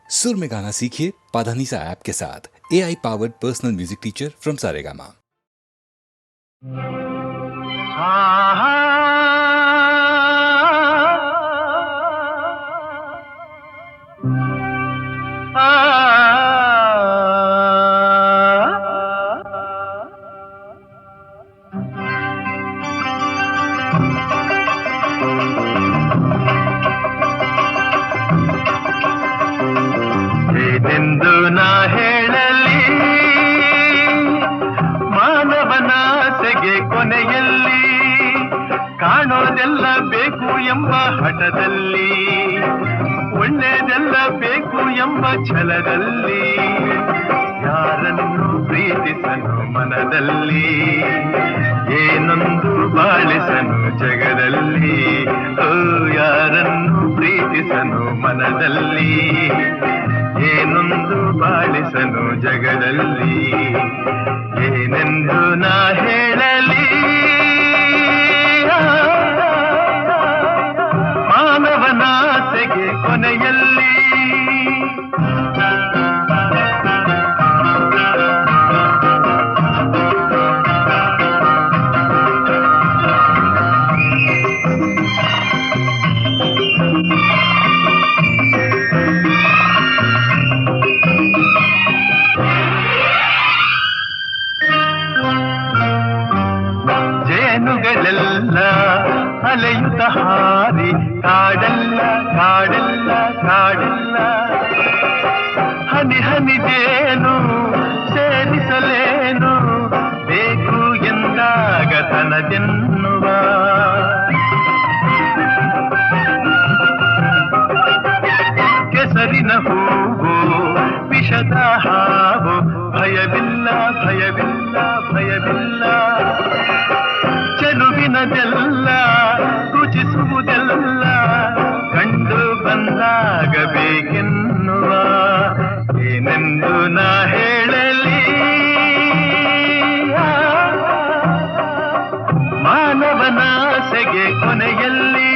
सुर में गाना सीखिए पाधानीसा ऐप के साथ। AI powered personal music teacher from Saregama. ಏನೆಂದು ನಾ ಹೇಳಲಿ ಮಾನವನಾಸೆಗೆ ಕೊನೆಯಲ್ಲಿ ಕಾಣೋದೆಲ್ಲ ಬೇಕು ಎಂಬ ಹಠದಲ್ಲಿ ಒಳ್ಳೆಯದೆಲ್ಲ ಬೇಕು ಎಂಬ ಛಲದಲ್ಲಿ ಯಾರನ್ನು ಪ್ರೀತಿಸನು ಮನದಲ್ಲಿ ಏನೊಂದು ಬಾಳಿಸನು ಜಗದಲ್ಲಿ ಓ ಯಾರನ್ನು ಪ್ರೀತಿಸನು ಮನದಲ್ಲಿ ಏನೊಂದು ಬಾಳಿಸನು ಜಗದಲ್ಲಿ ಏನೆಂದು ನಾ ಹೇಳಲಿ ಮಾನವನಾಸೆಗೆ ಕೊನೆಯಲ್ಲಿ ಜೇನುಗಳೆಲ್ಲ ಅಲೆಯುತ್ತ ಹಾರಿ ಕಾಡಲ್ಲ ಕಾಡಲ್ಲ ಕಾಡಲ್ಲ ಹನಿ ಹನಿ ಜೇನು ಸೇರಿಸಲೇನು ಬೇಕು ಎಂದಾಗ ತನದೆನ್ನುವ ಕೆಸರಿನ ಹೂವು ವಿಷದ ಹಾವು ಭಯವಿಲ್ಲ ಭಯವಿಲ್ಲ ಭಯವಿಲ್ಲ ಚೆಲುವಿನದೆಲ್ಲ ರುಚಿಸುವುದೆಲ್ಲ ಕಂಡು ಬಂದಾಗಬೇಕೆನ್ನುವ ಏನೆಂದು ನಾ ಹೇಳಲಿ ಮಾನವನಾಸೆಗೆ ಕೊನೆಯಲ್ಲಿ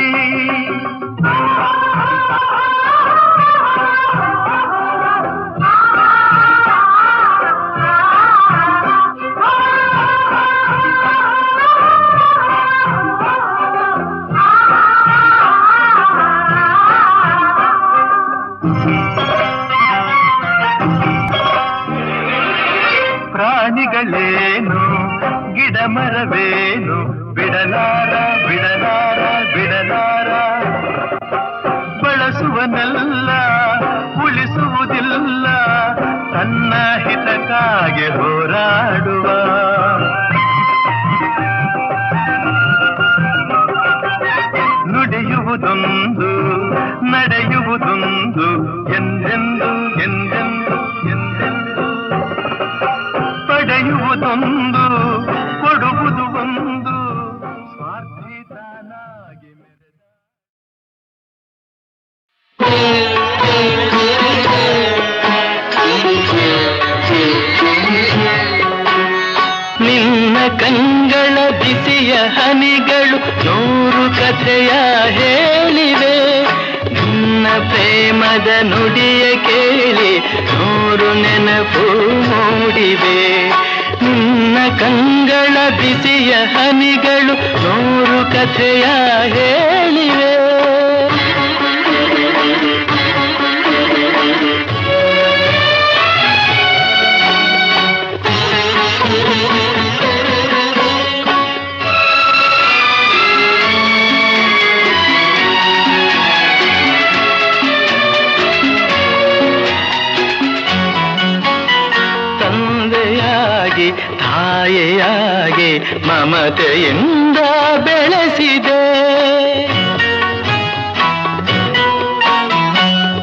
ಪ್ರಾಣಿಗಳೇನು ಗಿಡ ಮರವೇನು ಬಿಡಲಾರ ಬಿಡಲಾರ ಬಿಡಲಾರ ಬಳಸುವನೆಲ್ಲ ಉಳಿಸುವುದಿಲ್ಲ ತನ್ನ ಹಿತಕ್ಕಾಗಿ ಹೋರಾಡುವ ನುಡಿಯುವುದೊಂದು ನಡೆಯುವುದೊಂದು ಎಂದೆಂದು ಎಂದೆಂದು ಎಂದೆಂದು ಪಡೆಯುವುದೊಂದು ಕೊಡುವುದು ಒಂದು ಸ್ವಾರ್ಥಿತನಾಗಿ ನಿನ್ನ ಕಂಗಳ ಬಿಸಿಯ ಹನಿಗಳು ನೂರು ಕಥೆಯ ಹೇಳಿವೆ ನಿನ್ನ ಪ್ರೇಮದ ನುಡಿಯ ಕೇಳಿ ನೂರು ನೆನಪು ಮೂಡಿವೆ ನಿನ್ನ ಕಂಗಳ ಬಿಸಿಯ ಹನಿಗಳು ನೂರು ಕಥೆಯ ಹೇಳಿವೆ ತಾಯಿಯಾಗಿ ಮಮತೆಯಿಂದ ಬೆಳೆಸಿದೆ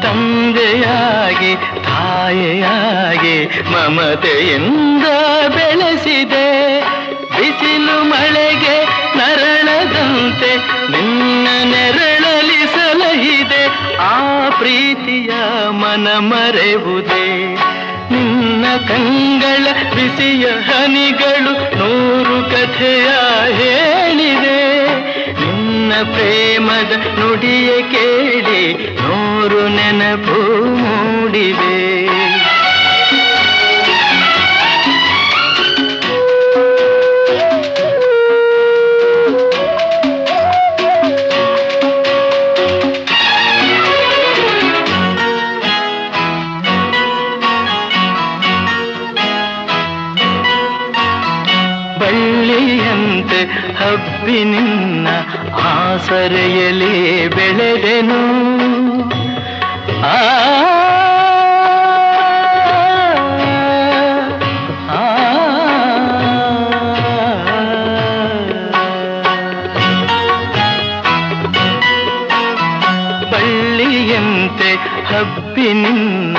ತಂದೆಯಾಗಿ ತಾಯಿಯಾಗಿ ಮಮತೆಯಿಂದ ಬೆಳೆಸಿದೆ ಬಿಸಿಲು ಮಳೆಗೆ ನರಳದಂತೆ ನಿನ್ನ ನೆರಳಲಿ ಸಲಹಿದೆ ಆ ಪ್ರೀತಿಯ ಮನ ಮರೆವುದೇ ನಿನ್ನ ಕಂಗಳ ಬಿಸಿಯ ಹನಿಗಳು ನೂರು ಕಥೆಯ ಹೇಳಿದೆ ನಿನ್ನ ಪ್ರೇಮದ ನುಡಿಯ ಕೇಳಿ ನೂರು ನೆನಪು ಮೂಡಿದೆ ಮೂಡಿವೆ. ಬಳ್ಳಿಯಂತೆ ಹಬ್ಬಿ ನಿನ್ನ ಆಸರೆಯಲ್ಲಿ ಬೆಳೆದೆನು. ಆ ಬಳ್ಳಿಯಂತೆ ಹಬ್ಬಿ ನಿನ್ನ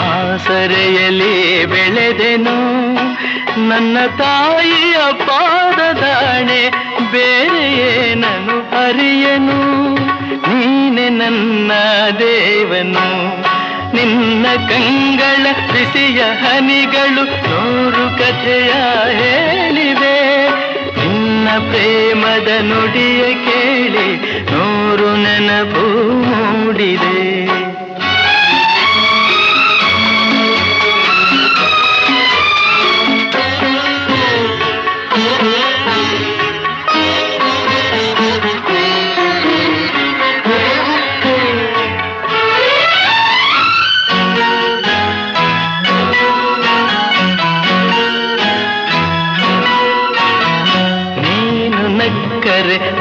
ಆಸರೆಯಲ್ಲಿ ಬೆಳೆದೆನು. ನನ್ನ ತಾಯಿಯ ಪಾದದಾಣೆ ಬೇರೆ ಏನನು ಅರಿಯನು. ನೀನೆ ನನ್ನ ದೇವನು, ನಿನ್ನ ಕಂಗಳ ಬಿಸಿಯ ಹನಿಗಳು 100 ಕಥೆಯ ಹೇಳಿವೆ. ನಿನ್ನ ಪ್ರೇಮದ ನುಡಿಯ ಕೇಳಿ 100 ನೆನಪು ಮೂಡಿದೆ.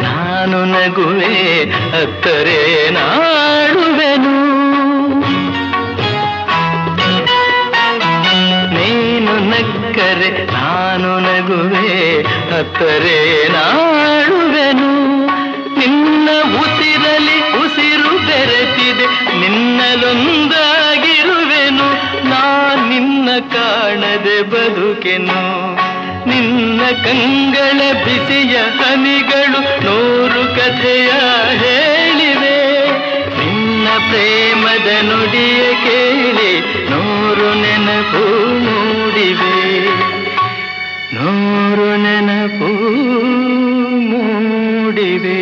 ನಾನು ನಗುವೆ ಅತ್ತರೆ ನಾಡುವೆನು. ನೀನು ನಕ್ಕರೆ ನಾನು ನಗುವೆ ಅತ್ತರೆ ನಾಡುವೆನು. ನಿನ್ನ ಉಸಿರಲಿ ಉಸಿರು ಬೆರೆತಿದೆ, ನಿನ್ನಲೊಂದಾಗಿರುವೆನು. ನಿನ್ನ ಕಾಣದೆ ಬದುಕೆನು. ನಿನ್ನ ಕಂಗಳ ಬಿಸಿಯ ಹನಿಗಳು 100 ಕಥೆಯ ಹೇಳಿವೆ. ನಿನ್ನ ಪ್ರೇಮದ ನುಡಿಯ ಕೇಳಿ 100 ನೆನಪು ಮೂಡಿವೆ. 100 ನೆನಪು ಮೂಡಿವೆ.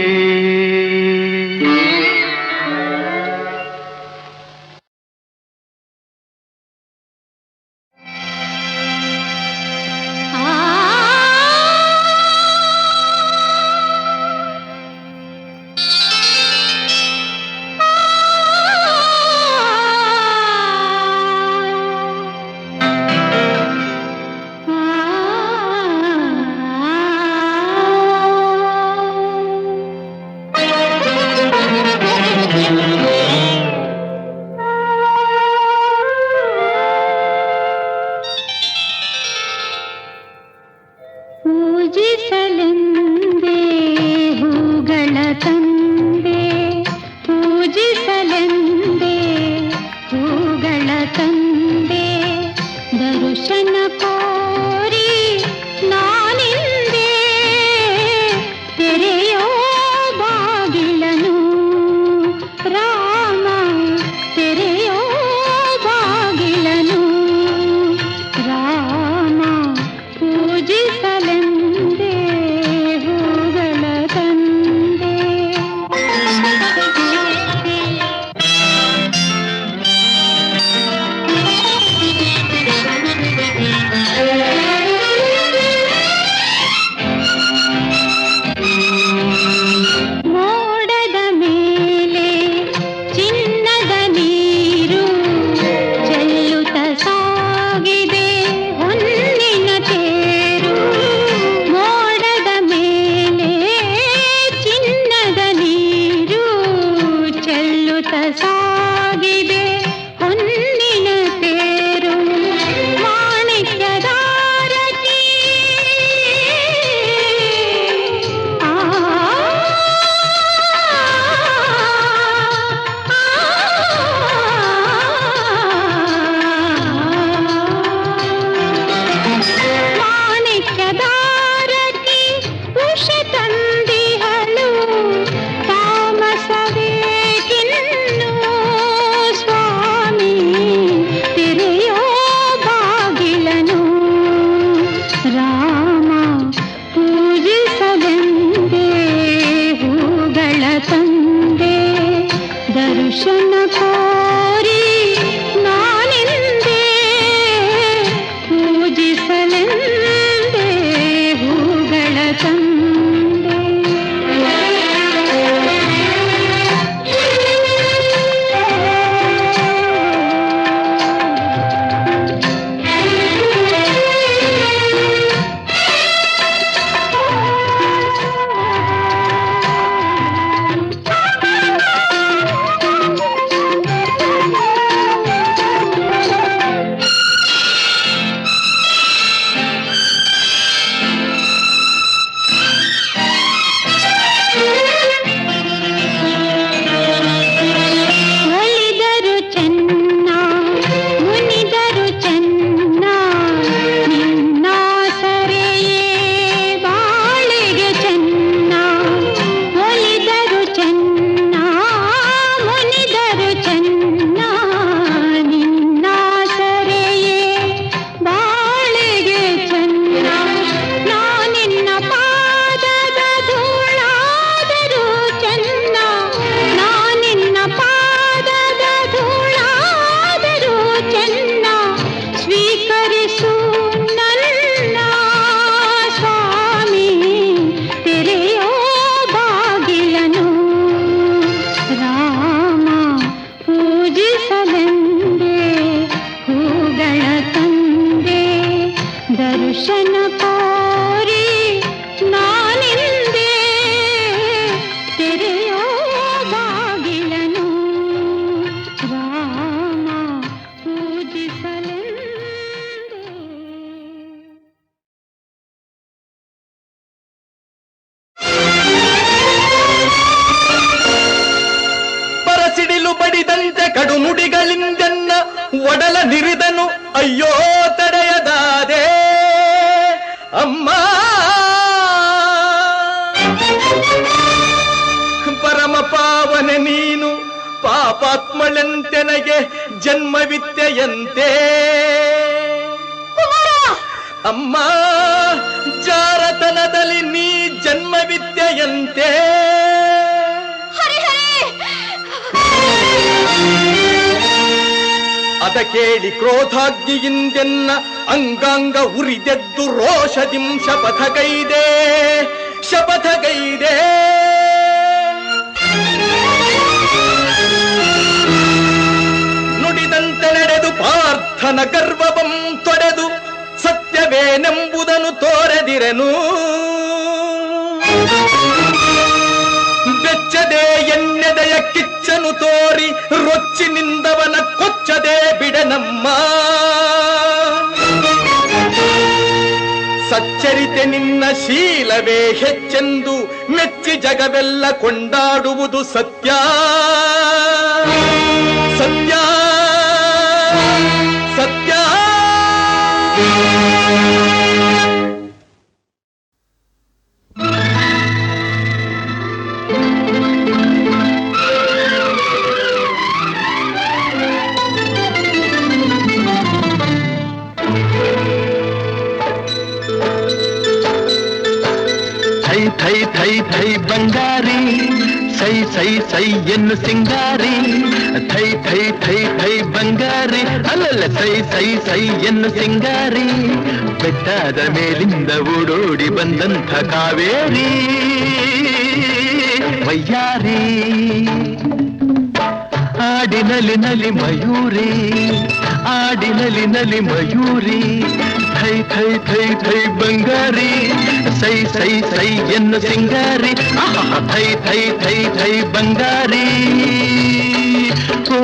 ಒಡಲ ನಿರಿದನು ಅಯ್ಯೋ ತಡೆಯದಾದೆ ಅಮ್ಮ. ಪರಮ ಪಾವನೆ ನೀನು ಪಾಪಾತ್ಮಳೆಂತೆನಗೆ ಜನ್ಮವಿತ್ತೆಯಂತೆ ಅಮ್ಮ. ಜಾರತನದಲ್ಲಿ ನೀ ಜನ್ಮವಿದ್ಯೆಯಂತೆ ಅದ ಕೇಳಿ ಕ್ರೋಧಾಗ್ನಿಯಿಂದೆನ್ನ ಅಂಗಾಂಗ ಉರಿದೆದ್ದು ರೋಷದಿಂ ಶಪಥಗೈದೆ ಶಪಥಗೈದೆ. ನುಡಿದಂತೆ ನಡೆದು ಪಾರ್ಥನ ಗರ್ವವಂ ತೊಡೆದು ಸತ್ಯವೇನೆಂಬುದನ್ನು ತೋರೆದಿರೆನು. ಬೆಚ್ಚದೆ ಎನ್ನೆದೆಯ ಕಿಚ್ಚನು ತೋರಿ ರೊಚ್ಚಿನಿಂದವನ ಕೊಚ್ಚದೆ ಬಿಡನಮ್ಮ. ಸಚ್ಚರಿತೆ ನಿನ್ನ ಶೀಲವೇ ಹೆಚ್ಚೆಂದು ಮೆಚ್ಚಿ ಜಗವೆಲ್ಲ ಕೊಂಡಾಡುವುದು ಸತ್ಯ ಸತ್ಯ ಸತ್ಯ. ಥೈ ಥೈ ಥೈ ಬಂಗಾರಿ ಸೈ ಸೈ ಸೈ ಎನ್ನು ಸಿಂಗಾರಿ. ಥೈ ಥೈ ಥೈ ಥೈ ಬಂಗಾರಿ ಅಲ್ಲಲ್ಲ ಸೈ ಸೈ ಸೈ ಎನ್ನು ಸಿಂಗಾರಿ. ಬೆಟ್ಟದ ಮೇಲಿಂದ ಓಡೋಡಿ ಬಂದಂಥ ಕಾವೇರಿ ವಯ್ಯಾರಿ. ಆಡಿನಲಿ ನಲಿ ಮಯೂರಿ ಆಡಿನಲಿ ನಲಿ ಮಯೂರಿ. ಥೈ ಥೈ ಥೈ ಥೈ ಬಂಗಾರಿ ಸೈ ಸೈ ಸೈ ಎನ್ನು ಸಿಂಗಾರಿ. ಥೈ ಥೈ ಥೈ ಥೈ ಬಂಗಾರಿ. ಓ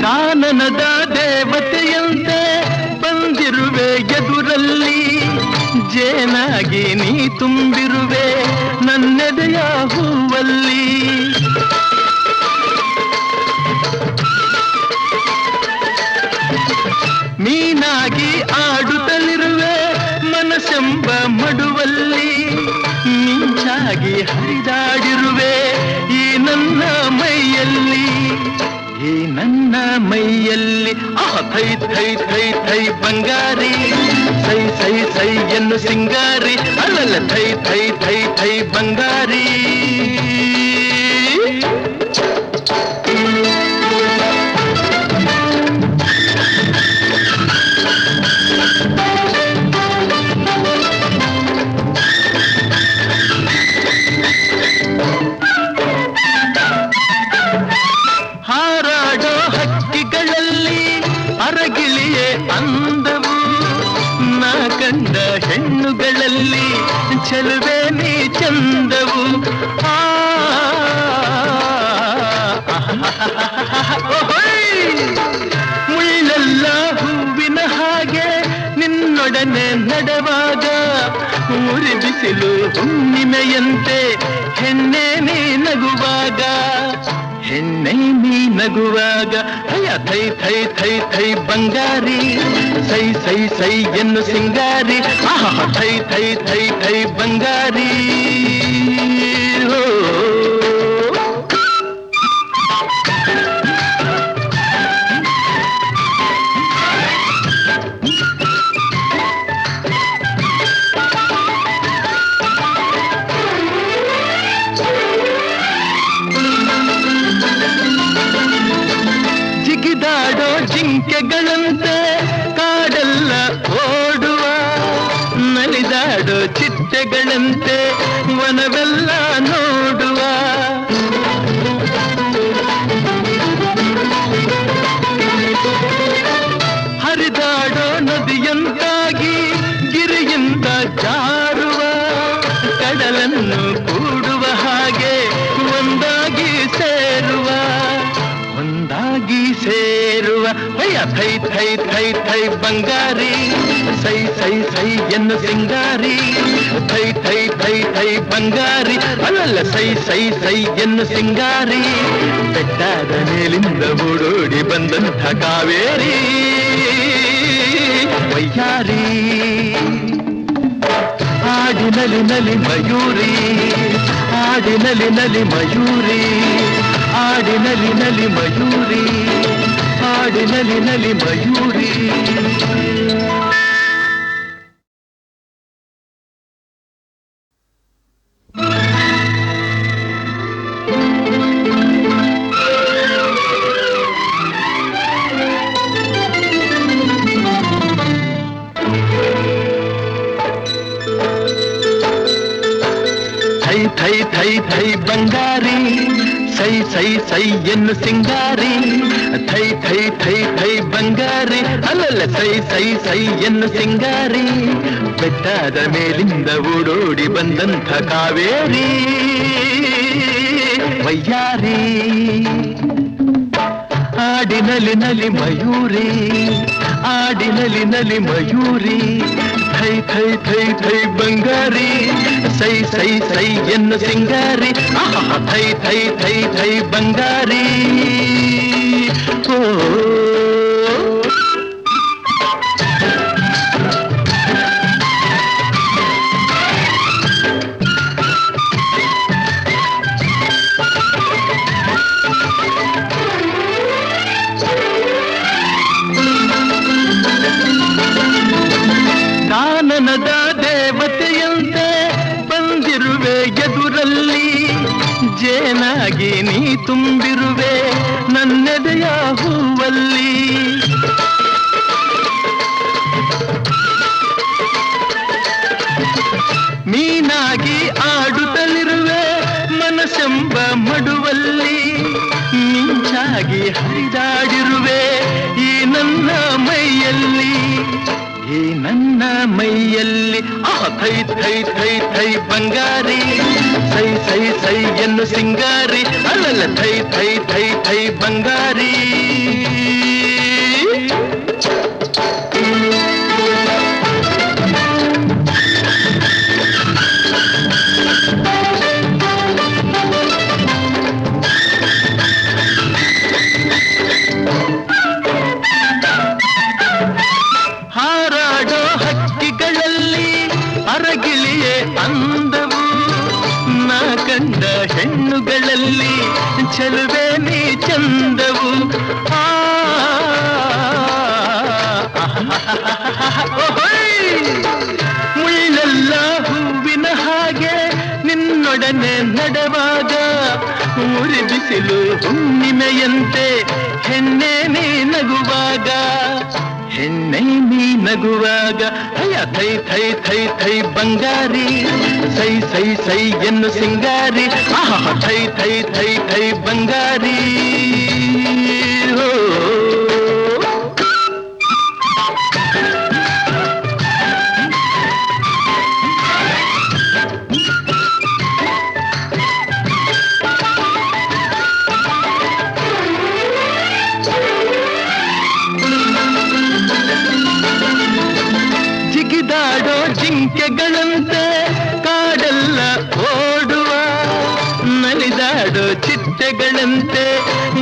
ಕಾನನದ ದೇವತೆಯಂತೆ ಬಂದಿರುವೆ ಎದುರಲ್ಲಿ. ಜೇನಾಗಿ ನೀ ತುಂಬಿರುವೆ ನನ್ನೆದೆಯ ಹೂವಲ್ಲಿ. ಮೀನಾಗಿ ಆಡುತ್ತಲಿರುವೆ ಮನಸ್ಸೆಂಬ ಮಡುವಲ್ಲಿ. ಮಿಂಚಾಗಿ ಹರಿದಾಡಿರುವೆ ಈ ನನ್ನ ಮೈಯಲ್ಲಿ ಈ ನನ್ನ ಮೈಯಲ್ಲಿ. ಥೈ ಥೈ ಥೈ ಥೈ ಬಂಗಾರಿ ಸೈ ಸೈ ಸೈ ಎನ್ನು ಸಿಂಗಾರಿ ಅಲ್ಲಲ್ಲ ಥೈ ಥೈ ಥೈ ಥೈ ಬಂಗಾರಿ. ಹಾರಾಡೋ ಹಕ್ಕಿಗಳಲ್ಲಿ ಅರಗಿಳಿಯೇ ಅಂದವು. ನಾ ಕಂಡ ಹೆಣ್ಣುಗಳಲ್ಲಿ ಚೆಲುವೆ ನೀ ಚಂದವು. ಮುಳ್ಳೆಲ್ಲ ಹೂವಿನ ಹಾಗೆ ನಿನ್ನೊಡನೆ ನಡೆವಾಗ. ಉರಿ ಬಿಸಿಲು ಹುಣ್ಣಿಮೆಯಂತೆ ಹೆಣ್ಣೆ ನೀ ನಗುವಾಗ ಹೆಣ್ಣೆ ನೀ ನಗುವಾಗ. ಥೈ ಥೈ ಥೈ ಥೈ ಬಂಗಾರಿ ಸೈ ಸೈ ಸೈ ಎನ್ನು ಸಿಂಗಾರಿ. ಥೈ ಥೈ ಥೈ ಥೈ ಬಂಗಾರಿ. ಜಿಗಿದಾಡೋ ಜಿಂಕೆಗಳಂತೆ ಕಾಡೆಲ್ಲ ಓಡುವ. ನಲಿದಾಡೋ ಚಿಟ್ಟೆಗಳಂತೆ ವನವೆಲ್ಲ ನೋಡುವ. ಹರಿದಾಡೋ ನದಿಯಂತಾಗಿ ಗಿರಿಯಿಂದ ಜಾರುವ. ಕಡಲನ್ನು ಕೂಡುವ ಹಾಗೆ ಒಂದಾಗಿ ಸೇರುವ. ಸೇರುವ ಅಯ್ಯ ಥೈ ಥೈ ಥೈ ಥೈ ಬಂಗಾರಿ ಸೈ ಸೈ ಸೈ ಎನ್ನು ಸಿಂಗಾರಿ ಥೈ ಥೈ ಥೈ ಥೈ ಬಂಗಾರಿ ಅಲ್ಲಲ್ಲ ಸೈ ಸೈ ಸೈ ಎನ್ನು ಸಿಂಗಾರಿ ಬೆಟ್ಟದ ಮೇಲಿಂದ ಓಡೋಡಿ ಬಂದಂಥ ಕಾವೇರಿ ವಯ್ಯಾರಿ ಆಡಿನಲಿ ನಲಿ ಮಯೂರಿ ಆಡಿನಲಿ ನಲಿ ಮಯೂರಿ ಆಡಿನಲಿ ನಲಿ ಮಯೂರಿ ಆಡಿನಲಿ ನಲಿ ಮಯೂರಿ ಥೈ ಥೈ ಥೈ ಬಂಗಾರಿ ಸೈ ಸೈ ಸೈ ಎನ್ನು ಸಿಂಗಾರಿ ಥೈ ಥೈ ಥೈ ಥೈ ಬಂಗಾರಿ ಅಲ್ಲಲ್ಲ ಸೈ ಸೈ ಸೈ ಎನ್ನು ಸಿಂಗಾರಿ ಬೆಟ್ಟದ ಮೇಲಿಂದ ಓಡೋಡಿ ಬಂದಂಥ ಕಾವೇರಿ ವಯ್ಯಾರಿ ಆಡಿನಲಿ ನಲಿ ಮಯೂರಿ ಆಡಿನಲಿ ನಲಿ ಮಯೂರಿ ಥೈ ಥೈ ಥೈ ಥೈ ಬಂಗಾರಿ ಸೈ ಸೈ ಸೈ ಎನ್ನು ಸಿಂಗಾರಿ ಥೈ ಥೈ ಥೈ ಥೈ ಬಂಗಾರಿ ಓ ಕಾನನದ ದೇವತೆಯಂತೆ ಬಂದಿರುವೆ ಎದುರಲ್ಲಿ ಜೇನಾಗಿ ನೀ ತುಂಬಿರುವೆ ನನ್ನೆದೆಯ ಹೂವಲ್ಲಿ ಮೀನಾಗಿ ಆಡುತ್ತಲಿರುವೆ ಮನಸ್ಸೆಂಬ ಮಡುವಲ್ಲಿ ಮಿಂಚಾಗಿ ಹರಿದಾಡಿರುವೆ ಈ ನನ್ನ ಮೈಯಲ್ಲಿ ಈ ನನ್ನ ಮೈಯಲ್ಲಿ ಥೈ ಥೈ ಥೈ ಥೈ ಬಂಗಾರಿ ಸೈ ಸೈ ಸೈ ಎನ್ನು ಸಿಂಗಾರಿ ಅಲ್ಲಲ್ಲ ಥೈ ಥೈ ಥೈ ಥೈ ಬಂಗಾರಿ ಹಾರಾಡೋ ಹಕ್ಕಿಗಳಲ್ಲಿ ಅರಗಿಳಿಯೇ ಅಂದವು ನಾ ಕಂಡ ಹೆಣ್ಣುಗಳಲ್ಲಿ ಚೆಲುವೆ ನೀ ಚಂದವು ಮುಳ್ಳೆಲ್ಲ ಹೂವಿನ ಹಾಗೆ ನಿನ್ನೊಡನೆ ನಡೆವಾಗ ಉರಿ ಬಿಸಿಲು ಹುಣ್ಣಿಮೆಯಂತೆ ಹೆಣ್ಣೆ ನೀ ನಗುವಾಗ ಹೆಣ್ಣೆ ನೀ ನಗುವಾಗ ಅಯ್ಯ ಥೈ ಥೈ ಥೈ ಥೈ ಬಂಗಾರಿ ಸೈ ಸೈ ಸೈ ಎನ್ನು ಸಿಂಗಾರಿ ಥೈ ಥೈ ಥೈ ಥೈ ಬಂಗಾರಿ ಓ ಜಿಗಿದಾಡೋ ಜಿಂಕೆಗಳಂತೆ ಕಾಡೆಲ್ಲ ಓಡುವ ನಲಿದಾಡೋ ಚಿಟ್ಟೆಗಳಂತೆ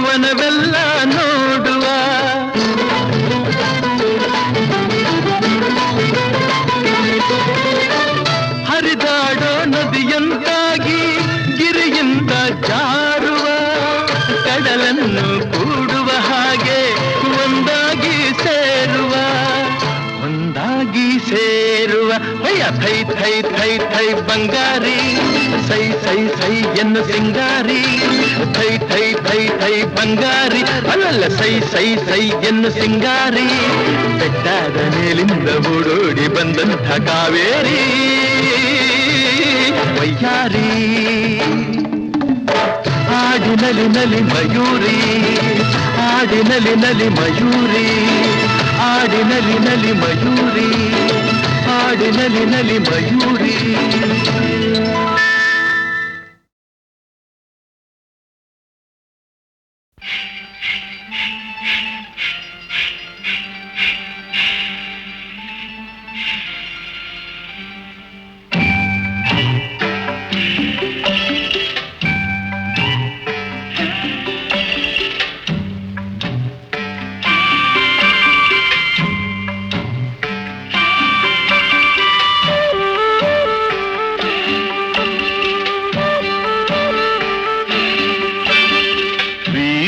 ವನವೆಲ್ಲ ನೋಡುವ ಹರಿದಾಡೋ ನದಿಯಂತಾಗಿ ಗಿರಿಯಿಂದ ಜಾರುವ ಕಡಲನ್ನು ಕೂಡುವ ಹಾಗೆ ಒಂದಾಗಿ ಸೇರುವ ಒಂದಾಗಿ ಸೇರುವ ಅಯ್ಯ ಥೈ ಥೈ ಥೈ ಥೈ ಬಂಗಾರಿ ಸೈ ಸೈ ಸೈ ಎನ್ನು ಸಿಂಗಾರಿ ಥೈ ಥೈ ಥೈ ಥೈ ಬಂಗಾರಿ ಅಲ್ಲಲ್ಲ ಸೈ ಸೈ ಸೈ ಎನ್ನು ಸಿಂಗಾರಿ ಬೆಟ್ಟದ ಮೇಲಿಂದ ಓಡೋಡಿ ಬಂದಂಥ ಕಾವೇರಿ ವಯ್ಯಾರಿ ಆಡಿನಲಿ ನಲಿ ಮಯೂರಿ ಆಡಿನಲಿ ನಲಿ ಮಯೂರಿ ಆಡಿನಲಿ ನಲಿ ಮಯೂರಿ ಆಡಿನಲಿ ನಲಿ ಮಯೂರಿ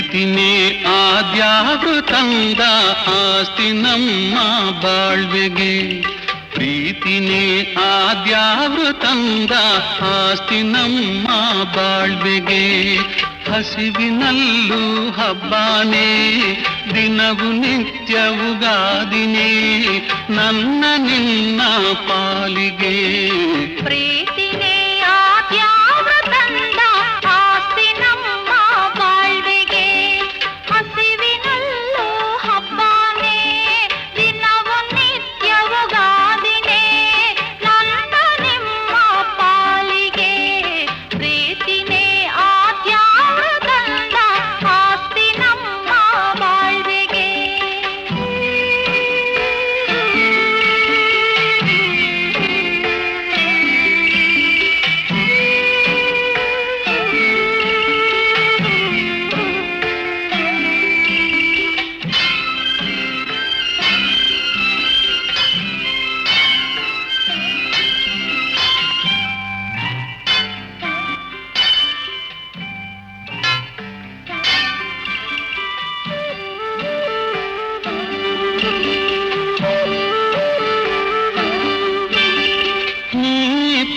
ಪ್ರೀತಿನೇ ಆದ್ಯಾರು ತಂದ ಆಸ್ತಿ ನಮ್ಮ ಬಾಳ್ವೆಗೆ. ಪ್ರೀತಿನೇ ಆದ್ಯಾರು ತಂದ ಆಸ್ತಿ ನಮ್ಮ ಬಾಳ್ವೆಗೆ. ಹಸಿವಿನಲ್ಲೂ ಹಬ್ಬಾನೇ ದಿನವು ನಿತ್ಯವುಗಾದಿನೇ ನನ್ನ ನಿನ್ನ ಪಾಲಿಗೆ. ಪ್ರೀತಿನೇ ಆದ್ಯಾರು ತಂದ ಆಸ್ತಿ ನಮ್ಮ ಬಾಳ್ವೆಗೆ. ಹಸಿವಿನಲ್ಲೂ ಹಬ್ಬಾನೇ ದಿನವು ನಿತ್ಯವುಗಾದಿನೇ ನನ್ನ ನಿಮ್ಮ ಪಾಲಿಗೆ. ಪ್ರೀತಿನೇ ಆದ್ಯಾರು ತಂದ ಆಸ್ತಿ ನಮ್ಮ ಬಾಳ್ವೆಗೆ.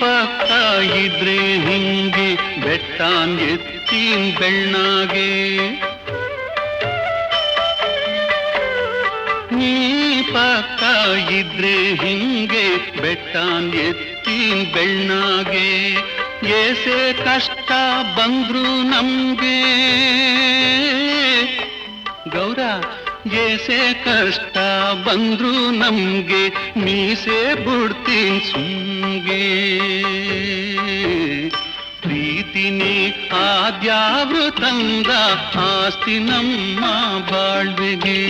ಪಕ್ಕ ಇದ್ರೆ ಹಿಂಗೆ ಬೆಟ್ಟಾನ್ ಎತ್ತೀನ್ ಬೆಣ್ಣಾಗೆ. ನೀ ಪಕ್ಕ ಇದ್ರೆ ಹಿಂಗೆ ಬೆಟ್ಟಾನ್ ಎತ್ತೀನ್ ಬೆಣ್ಣಾಗೆ. ಏಸೆ ಕಷ್ಟ ಬಂದ್ರು ನಮ್ಗೆ ಗೌರ, ಏಸೆ ಕಷ್ಟ ಬಂದ್ರು ನಮ್ಗೆ ಮೀಸೆ ಬಿಡ್ತೀನ್ ಸುಮ್ಗೆ. ಪ್ರೀತಿನೇ ಆದ್ಯಾವ್ರು ತಂದ ಆಸ್ತಿ ನಮ್ಮ ಬಾಳ್ವೆಗೆ.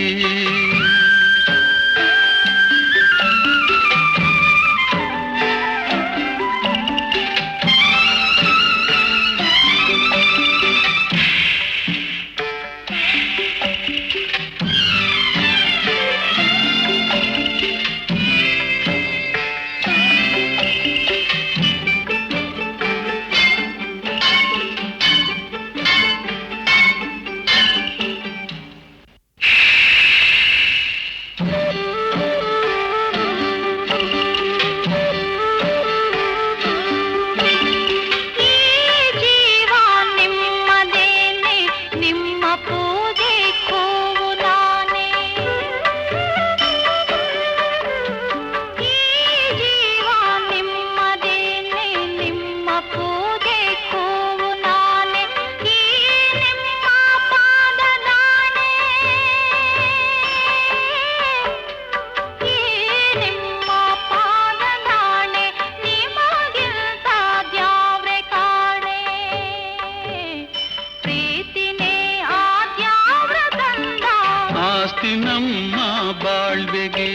ಆಸ್ತಿ ನಮ್ಮ ಬಾಳ್ವೆಗೆ.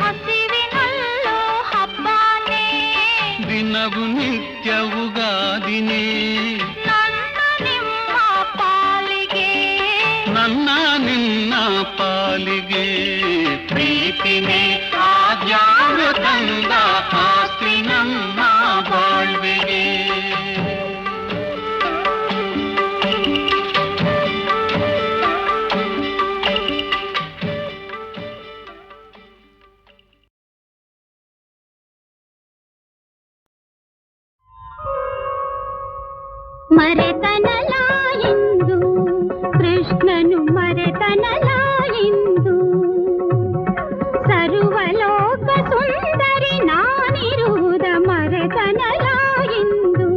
ಹಸಿವಿನಲ್ಲೂ ಹಬ್ಬಾನೇ ದಿನವು ನಿತ್ಯವುಗಾದಿನೇ ನನ್ನ ನಿಮ್ಮ ಪಾಲಿಗೆ. ನನ್ನ ನಿನ್ನ ಪಾಲಿಗೆ. ಪ್ರೀತಿನೇ ಆದ್ಯಾರು ತಂದ ಆಸ್ತಿ ನಮ್ಮ ಬಾಳ್ವೆಗೆ. ಮರೆತನಲ ಇಂದು ಕೃಷ್ಣನು ಮರೆತನಲ ಇಂದು. ಸರ್ವಲೋಕ ಸುಂದರಿ ನಾನಿರುವುದ ಮರೆತನಲ ಇಂದು.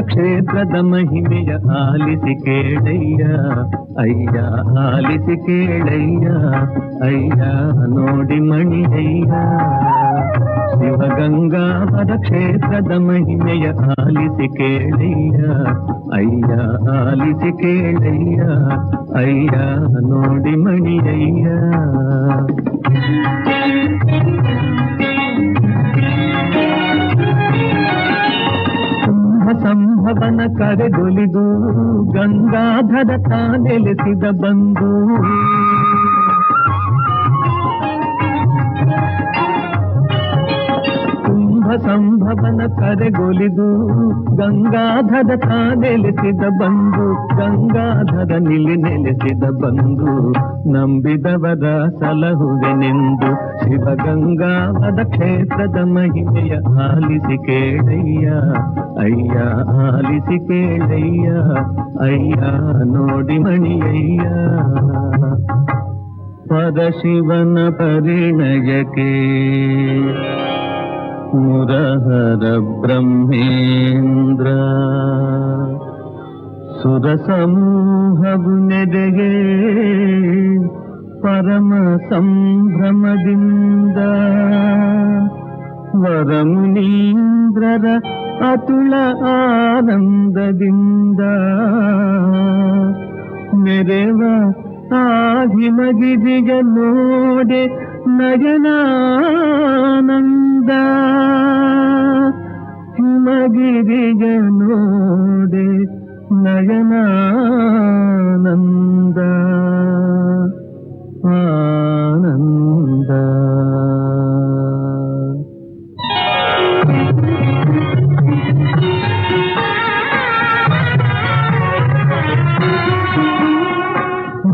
ಕ್ಷೇತ್ರದ ಮಹಿಮೆಯ ಆಲಿಸಿ ಕೇಳಯ್ಯ ಅಯ್ಯ ಆಲಿಸಿ ಕೇಳಯ್ಯ ಅಯ್ಯ ನೋಡಿ ಮಣಿಯಯ್ಯ ಶಿವಗಂಗಾವರ ಕ್ಷೇತ್ರದ ಮಹಿಮೆಯ ಆಲಿಸಿ ಕೇಳಯ್ಯ ಅಯ್ಯ ಆಲಿಸಿ ಕೇಳಯ್ಯ ಅಯ್ಯ ನೋಡಿ ಮಣಿಯಯ್ಯ ಸಂಭವನ ಕರೆಗೊಲಿದು ಗಂಗಾಧರ ತಾನೆಲೆಸಿದ ಬಂಧು ಸಂಭವನ ಕರೆಗೊಲಿದು ಗಂಗಾಧರ ತಾನೆಲೆಸಿದ ಬಂಧು ಗಂಗಾಧರ ನೆಲೆಸಿದ ಬಂಧು ನಂಬಿದವರ ಸಲಹುವೆನೆಂದು ಶಿವಗಂಗಾವರ ಕ್ಷೇತ್ರದ ಮಹಿಮೆಯ ಆಲಿಸಿ ಕೇಳಯ್ಯ ಅಯ್ಯ ಆಲಿಸಿ ಕೇಳಯ್ಯ ಅಯ್ಯ ನೋಡಿ ಮಣಿಯಯ್ಯ ಪರಶಿವನ ಪರಿಣಯಕ್ಕೆ ಮುರಹರ ಬ್ರಹ್ಮೇಂದ್ರ ಸುರ ಸಮೂಹವು ನೆಡೆಗೆ ಪರಮ ಸಂಭ್ರಮದಿಂದ ವರಮುನೀಂದ್ರರ ಅತುಲ ಆನಂದದಿಂದ ಮೆರೆವ ಆ ಹಿಮಗಿರಿಯ ನೋಡೆ ನಯನಾನಂದ ಹಿಮಗಿರಿಯ ನೋಡೆ ನಯನಾನಂದ ಆನಂದ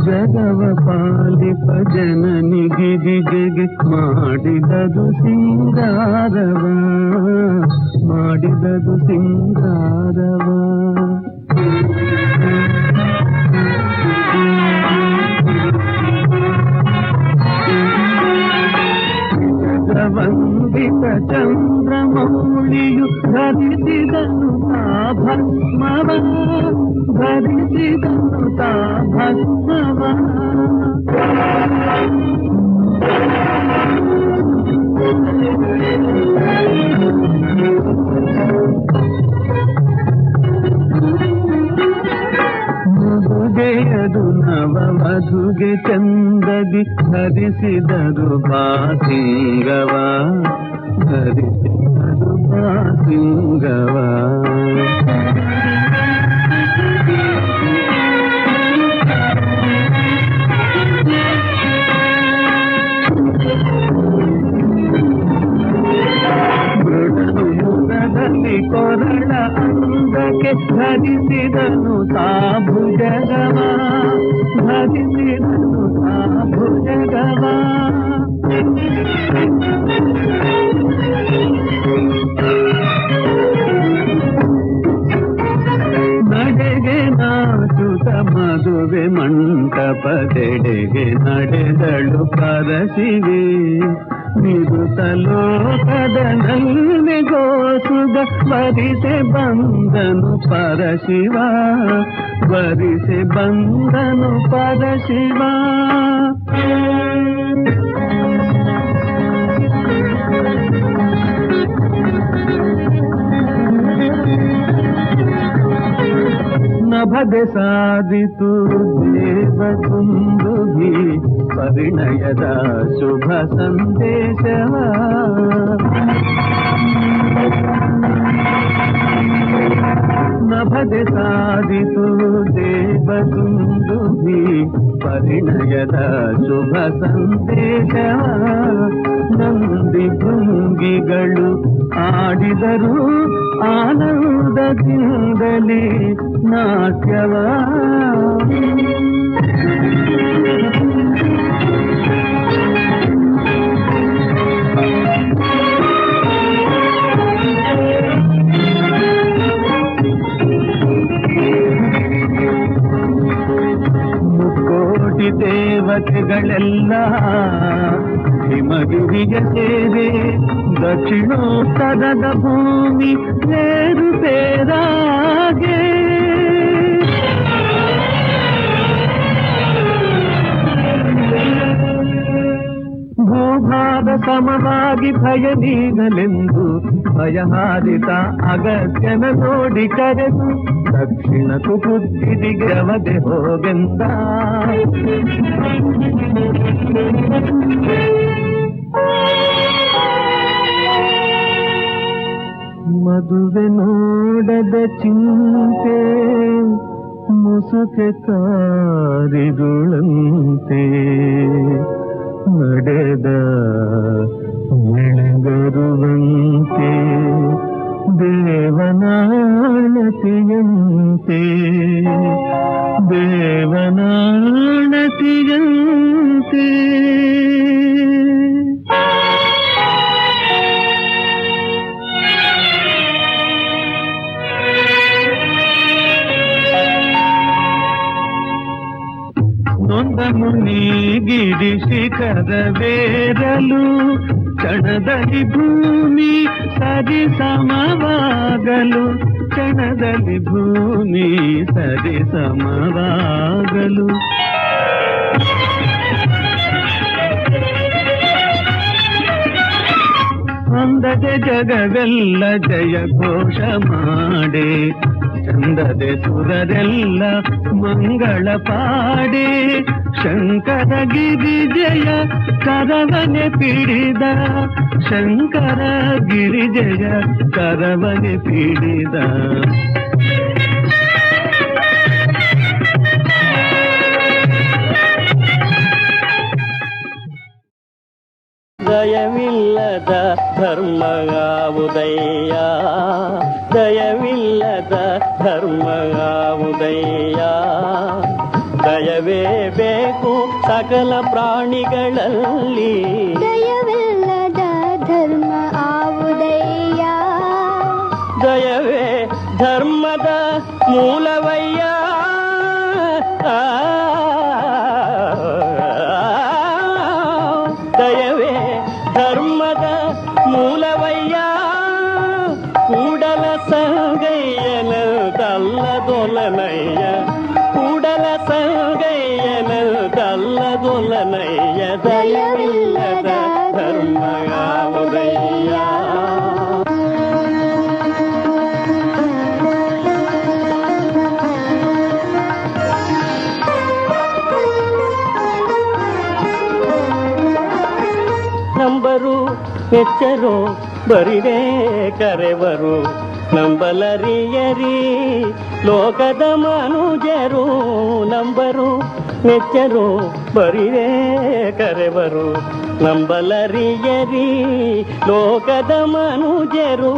ಜಗವ ಪಾಲಿಪ ಜನನಿ ಗಿರಿಗೆಗೆ ಮಾಡಿದದು ಸಿಂಗಾರವ ಮಾಡಿದದು ಸಿಂಗಾರವ ವಂದಿತ ಚಂದ್ರಮೌಳಿಯು ಧರಿಸಿದನು ತಾ ಭಸ್ಮವ ಧರಿಸಿದನು ತಾ ಭಸ್ಮವ ಮಧುಗೆಯದು ನವವಧುಗೆ ಚಂದದಿ ಧರಿಸಿದರು ಬಾಸಿಂಗವ ಧರಿಸಿದರು ಬಾಸಿಂಗವ ಮೃಡಯುಗದಲ್ಲಿ ಕೊರಳ ಅಂದಕ್ಕೆ ಧರಿಸಿದನು ತಾ ಭುಜಗವ ಧರಿಸಿದನು ತಾ ಭುಜಗವ ನಡೆಗೆ ನಾಚುತ ಮದುವೆ ಮಂಟಪದೆಡೆಗೆ ನಡೆದಳು ಪರಶಿವೆ ನಿರುತ ಲೋಕದ ನಲ್ಮೆಗೋಸುಗ ವರಿಸೆ ಬಂದನು ಪರಶಿವ ವರಿಸೆ ಬಂದನು ಪರಶಿವ ನಭದೆ ಸಾಧಿತು ದೇವಕುಂದುಭಿ ಪರಿಣಯದ ಶುಭ ಸಂದೇಶವ ನಭದೆ ಸಾಧಿತು ದೇವಕುಂದುಭಿ ಪರಿಣಯದ ಶುಭ ಸಂದೇಶವ ನಂದಿ ಭೃಂಗಿಗಳು ಆಡಿದರು ಆನಂದದಿಂದಲೇ ನಾಟ್ಯವ ಮುಕ್ಕೋಟಿ ದೇವತೆಗಳೆಲ್ಲ ಹಿಮಗಿರಿಯ ಸೇವೆ ದಕ್ಷಿಣೋತ್ತರದ ಭೂಮಿ ಬೇರು ಬೇರಾಗಿದೆ ಭಯವಾಗಿ ಭಯ ನೀಗಲೆಂದು ಭಯಹಾರಿತ ಅಗತ್ಯನ ನೋಡಿ ಕರೆದು ದಕ್ಷಿಣಕ್ಕೂ ಬುದ್ಧಿಗೆ ಅವದೆ ಹೋಗೆಂದ. ಮದುವೆ ನೋಡದ ಚಿಂತೆ ಮುಸುಕೆ ಕಾರಿರುಳಂತೆ ನಡೆದ ಬೆಳಗರುವಂತೆ ದೇವನಾಣತಿಯಂತೆ ದೇವನಾಣತಿಯಂತೆ. ನೊಂದ ಮುನಿಗಿರಿ ಶಿಖರವೇರಲು ಕ್ಷಣದಲ್ಲಿ ಭೂಮಿ ಸರಿ ಸಮವಾಗಲು, ಕ್ಷಣದಲ್ಲಿ ಭೂಮಿ ಸರಿ ಸಮವಾಗಲು. ಅಂದದೆ ಜಗವೆಲ್ಲ ಜಯ ಘೋಷ ಮಾಡೆ, ಚಂದದೆ ಸುರರೆಲ್ಲ ಮಂಗಳ ಪಾಡೆ. ಶಂಕರ ಗಿರಿ ಜಯ ಕರವನೆ ಪಿಡಿದ, ಶಂಕರ ಗಿರಿ ಜಯ ಕರವನೆ ಪಿಡಿದ. ದಯವಿಲ್ಲದ ಧರ್ಮಗಾವುದಯ್ಯ, ದಯವಿಲ್ಲದ ಧರ್ಮಗಾವುದಯ್ಯ. ದಯವೇ ಬೇಕು ಸಕಲ ಪ್ರಾಣಿಗಳಲ್ಲಿ, ದಯವಿಲ್ಲದ ಧರ್ಮ ಆವುದಯ್ಯ. ದಯವೇ ಧರ್ಮದ ಮೂಲವಯ್ಯ. ದಯವೇ ಧರ್ಮದ ಮೂಲವಯ್ಯ. ಕೂಡಲ ಸಂಗಯ್ಯನ ತಲ್ಲದೊಲನಯ್ಯ, ಕೂಡಲ ಸಂಗಯ್ಯನ ತಲ್ಲದೊಲನಯ್ಯ. ದಯವಿಲ್ಲದ ಧರ್ಮಗಾವುದಯ್ಯ. ನಂಬರು ಮೆಚ್ಚರು ಬರಿದೇ ಕರೆವರು, ನಂಬಲರಿಯರಿ ಲೋಕದ ಮನುಜರು. ನಂಬರು ಮೆಚ್ಚರು ಬರಿದೇ ಕರೆವರು, ನಂಬಲರಿಯರಿ ಲೋಕದ ಮನುಜರು.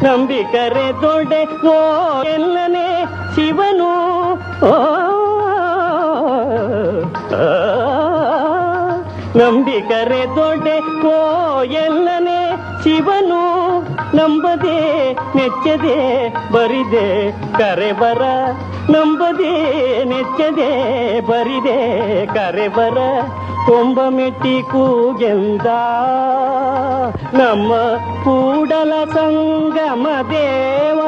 ನಂಬಿಕರೆ ದೊಡ್ಡೆ ಓ ಎಲ್ಲನೇ ಶಿವನು, ನಂಬಿಕರೆ ದೊಡ್ಡೆ ಓ ಎಲ್ಲನೇ ಶಿವನು. ನಂಬದೆ ನೆಚ್ಚದೆ ಬರಿದೆ ಕರೆಬರ, ನಂಬದೆ ನೆಚ್ಚದೆ ಬರಿದೆ ಕರೆಬರ. ಕೊಂಬ ಮೆಟ್ಟಿ ಕೂಗೆಂದ ನಮ್ಮ ಕೂಡಲ ಸಂಗಮ ದೇವ.